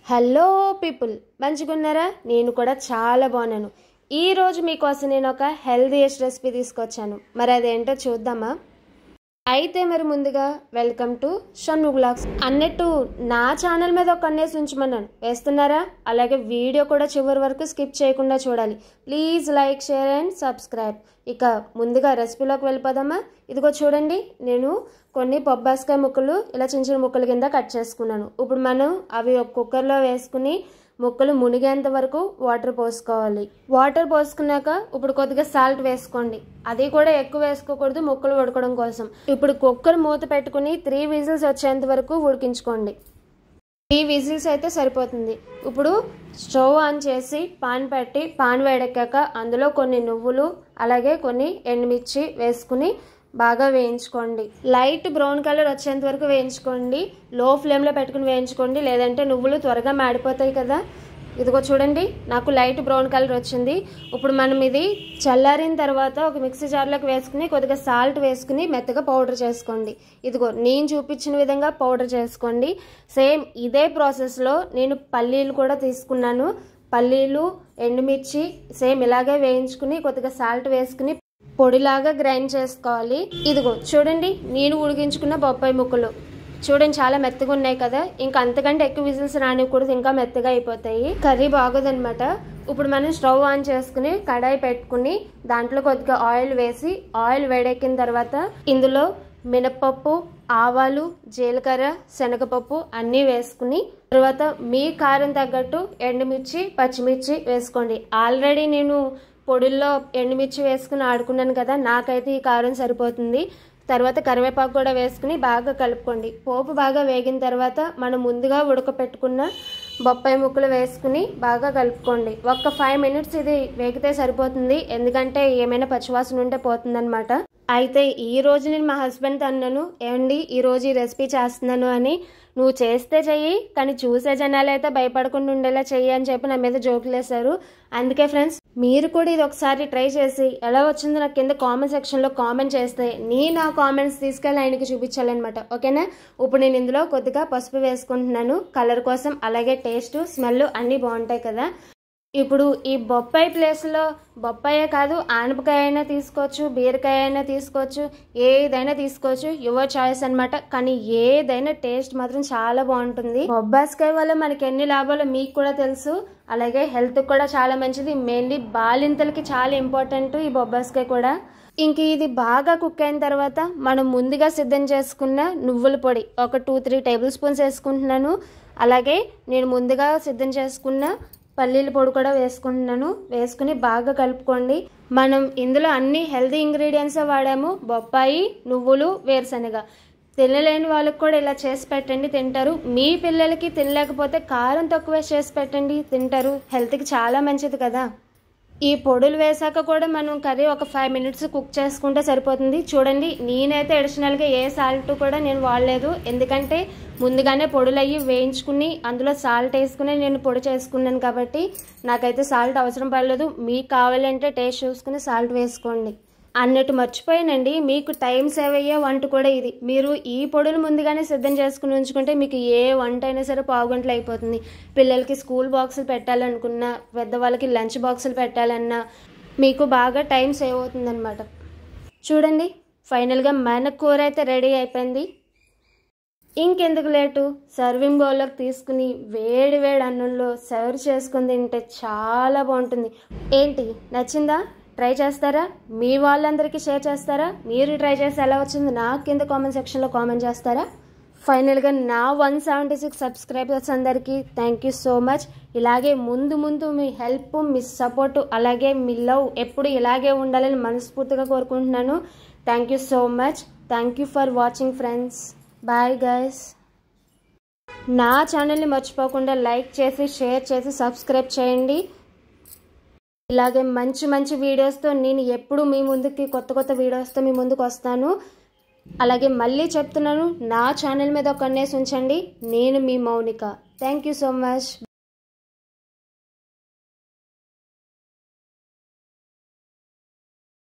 Hello people, మంచిగున్నారా? నేను కూడా చాలా బాగున్నాను. ఈరోజు మీకోసం నేను ఒక హెల్దీయెస్ట్ రెసిపీ తీసుకొచ్చాను. మరి అదేంటో చూద్దామా? అయితే మరి ముందుగా వెల్కమ్ టు షన్ను వ్లాగ్స్. అన్నట్టు నా ఛానల్ మీద ఒక కన్నేసి ఉంచమన్నాను, వేస్తున్నారా? అలాగే వీడియో కూడా చివరి వరకు స్కిప్ చేయకుండా చూడాలి. Please like, share and subscribe. ఇక ముందుగా రెసిపీలోకి వెళ్ళిపోదామా? ఇదిగో చూడండి, నేను కొన్ని బొబ్బాస్కాయ ముక్కలు ఇలా చిన్న చిన్న ముక్కల కింద కట్ చేసుకున్నాను. ఇప్పుడు మనం అవి ఒక కుక్కర్లో వేసుకుని ముక్కలు మునిగేంత వరకు వాటర్ పోసుకోవాలి. వాటర్ పోసుకున్నాక ఇప్పుడు కొద్దిగా సాల్ట్ వేసుకోండి. అది కూడా ఎక్కువ వేసుకోకూడదు, ముక్కలు ఉడకడం కోసం. ఇప్పుడు కుక్కర్ మూత పెట్టుకుని 3 విజిల్స్ వచ్చేంత వరకు ఉడికించుకోండి. 3 విజిల్స్ అయితే సరిపోతుంది. ఇప్పుడు స్టవ్ ఆన్ చేసి పాన్ పెట్టి పాన్ వేడెక్కాక అందులో కొన్ని నువ్వులు అలాగే కొన్ని ఎండుమిర్చి వేసుకుని బాగా వేయించుకోండి. లైట్ బ్రౌన్ కలర్ వచ్చేంత వరకు వేయించుకోండి. లో ఫ్లేమ్లో పెట్టుకుని వేయించుకోండి, లేదంటే నువ్వులు త్వరగా మాడిపోతాయి కదా. ఇదిగో చూడండి, నాకు లైట్ బ్రౌన్ కలర్ వచ్చింది. ఇప్పుడు మనం ఇది చల్లారిన తర్వాత ఒక మిక్సీ జార్లోకి వేసుకుని కొద్దిగా సాల్ట్ వేసుకుని మెత్తగా పౌడర్ చేసుకోండి. ఇదిగో నేను చూపించిన విధంగా పౌడర్ చేసుకోండి. సేమ్ ఇదే ప్రాసెస్లో నేను పల్లీలు కూడా తీసుకున్నాను. పల్లీలు, ఎండుమిర్చి సేమ్ ఇలాగే వేయించుకుని కొద్దిగా సాల్ట్ వేసుకుని పొడిలాగా గ్రైండ్ చేసుకోవాలి. ఇదిగో చూడండి, నేను ఉడికించుకున్న బొప్పాయి ముక్కలు చూడండి, చాలా మెత్తగా ఉన్నాయి కదా. ఇంకా అంతకంటే ఎక్కువ విజిల్స్ రానివ్వకూడదు, ఇంకా మెత్తగా అయిపోతాయి, కర్రీ బాగోదన్నమాట. ఇప్పుడు మనం స్టవ్ ఆన్ చేసుకుని కడాయి పెట్టుకుని దాంట్లో కొద్దిగా ఆయిల్ వేసి ఆయిల్ వేడెక్కిన తర్వాత ఇందులో మినపప్పు, ఆవాలు, జీలకర్ర, శనగపప్పు అన్నీ వేసుకుని తర్వాత మీ కారం తగ్గట్టు ఎండుమిర్చి, పచ్చిమిర్చి వేసుకోండి. ఆల్రెడీ నేను పొడుల్లో ఎండుమిర్చి వేసుకుని ఆడుకున్నాను కదా, నాకైతే ఈ కారం సరిపోతుంది. తర్వాత కరివేపాకు కూడా వేసుకుని బాగా కలుపుకోండి. పోపు బాగా వేగిన తర్వాత మనం ముందుగా ఉడకపెట్టుకున్న బొప్పాయి ముక్కలు వేసుకుని బాగా కలుపుకోండి. ఒక్క 5 మినిట్స్ ఇది వేగితే సరిపోతుంది, ఎందుకంటే ఏమైనా పచ్చివాసన ఉంటే పోతుందన్నమాట. అయితే ఈ రోజు నేను మా హస్బెండ్తో అన్నాను, ఏమండి ఈరోజు ఈ రెసిపీ చేస్తున్నాను అని. నువ్వు చేస్తే చెయ్యి, కానీ చూసే జనాలు అయితే భయపడకుండా ఉండేలా చెయ్యి అని చెప్పి నా మీద జోకులు వేశారు. అందుకే ఫ్రెండ్స్, మీరు కూడా ఇది ఒకసారి ట్రై చేసి ఎలా వచ్చిందో నాకు కింద కామెంట్ సెక్షన్లో కామెంట్ చేస్తే నేను ఆ కామెంట్స్ తీసుకెళ్ళి ఆయనకి చూపించాలన్నమాట. ఓకేనా? ఇప్పుడు నేను ఇందులో కొద్దిగా పసుపు వేసుకుంటున్నాను కలర్ కోసం, అలాగే టేస్ట్, స్మెల్ అన్నీ బాగుంటాయి కదా. ఇప్పుడు ఈ బొప్పాయి ప్లేస్లో బొప్పాయే కాదు, ఆనపకాయ అయినా తీసుకోవచ్చు, బీరకాయ అయినా తీసుకోవచ్చు, ఏదైనా తీసుకోవచ్చు, యువర్ చాయిస్ అనమాట. కానీ ఏదైనా టేస్ట్ మాత్రం చాలా బాగుంటుంది. బొబ్బాస్కాయ వల్ల మనకి ఎన్ని లాభాలు మీకు కూడా తెలుసు, అలాగే హెల్త్ కూడా చాలా మంచిది. మెయిన్లీ బాలింతలకి చాలా ఇంపార్టెంట్ ఈ బొబ్బాస్కాయ కూడా. ఇంక ఇది బాగా కుక్ అయిన తర్వాత మనం ముందుగా సిద్ధం చేసుకున్న నువ్వుల పొడి ఒక 2-3 టేబుల్ స్పూన్స్ వేసుకుంటున్నాను. అలాగే నేను ముందుగా సిద్ధం చేసుకున్న పల్లీల పొడి కూడా వేసుకుంటున్నాను. వేసుకుని బాగా కలుపుకోండి. మనం ఇందులో అన్ని హెల్తీ ఇంగ్రీడియంట్స్ వాడాము, బొప్పాయి, నువ్వులు, వేరుశనగ. తినలేని వాళ్ళకి కూడా ఇలా చేసి పెట్టండి, తింటారు. మీ పిల్లలకి తినలేకపోతే కారం తక్కువ చేసి పెట్టండి, తింటారు. హెల్త్కి చాలా మంచిది కదా. ఈ పొడులు వేసాక కూడా మనం కర్రీ ఒక 5 మినిట్స్ కుక్ చేసుకుంటే సరిపోతుంది. చూడండి, నేనైతే అడిషనల్గా ఏ సాల్ట్ కూడా నేను వాడలేదు, ఎందుకంటే ముందుగానే పొడులు అయ్యి వేయించుకుని అందులో సాల్ట్ వేసుకుని నేను పొడి చేసుకున్నాను కాబట్టి నాకైతే సాల్ట్ అవసరం పడలేదు. మీకు కావాలంటే టేస్ట్ చూసుకుని సాల్ట్ వేసుకోండి. అన్నట్టు మర్చిపోయానండి, మీకు టైం సేవ్ అయ్యే వంట కూడా ఇది. మీరు ఈ పొడులు ముందుగానే సిద్ధం చేసుకుని ఉంచుకుంటే మీకు ఏ వంట అయినా సరే పావుగంటలు అయిపోతుంది. పిల్లలకి స్కూల్ బాక్సులు పెట్టాలనుకున్నా, పెద్దవాళ్ళకి లంచ్ బాక్సులు పెట్టాలన్నా మీకు బాగా టైం సేవ్ అవుతుందన్నమాట. చూడండి, ఫైనల్గా మన కూర అయితే రెడీ అయిపోయింది. ఇంకెందుకు లేటు, సర్వింగ్ బౌల్లోకి తీసుకుని వేడి వేడి అన్నంలో సర్వ్ చేసుకుని తింటే చాలా బాగుంటుంది. ఏంటి, నచ్చిందా? ట్రై చేస్తారా? మీ వాళ్ళందరికీ షేర్ చేస్తారా? మీరు ట్రై చేసి ఎలా వచ్చింది నాకు కింద కామెంట్ సెక్షన్లో కామెంట్ చేస్తారా? ఫైనల్గా నా 176 సబ్స్క్రైబర్స్ అందరికీ థ్యాంక్ యూ సో మచ్. ఇలాగే ముందు ముందు మీ హెల్ప్, మీ సపోర్టు, అలాగే మీ లవ్ ఎప్పుడు ఇలాగే ఉండాలని మనస్ఫూర్తిగా కోరుకుంటున్నాను. Thank you so much. Thank you for watching friends. Bye guys. నా ఛానల్ని మర్చిపోకుండా లైక్ చేసి, షేర్ చేసి, సబ్స్క్రైబ్ చేయండి. ఇలాగే మంచి మంచి వీడియోస్తో నేను ఎప్పుడు మీ ముందుకి కొత్త వీడియోస్తో మీ ముందుకు వస్తాను. అలాగే మళ్ళీ చెప్తున్నాను, నా ఛానల్ మీద ఒక కన్నేసి ఉంచండి. నేను మీ Mounika. Thank you so much.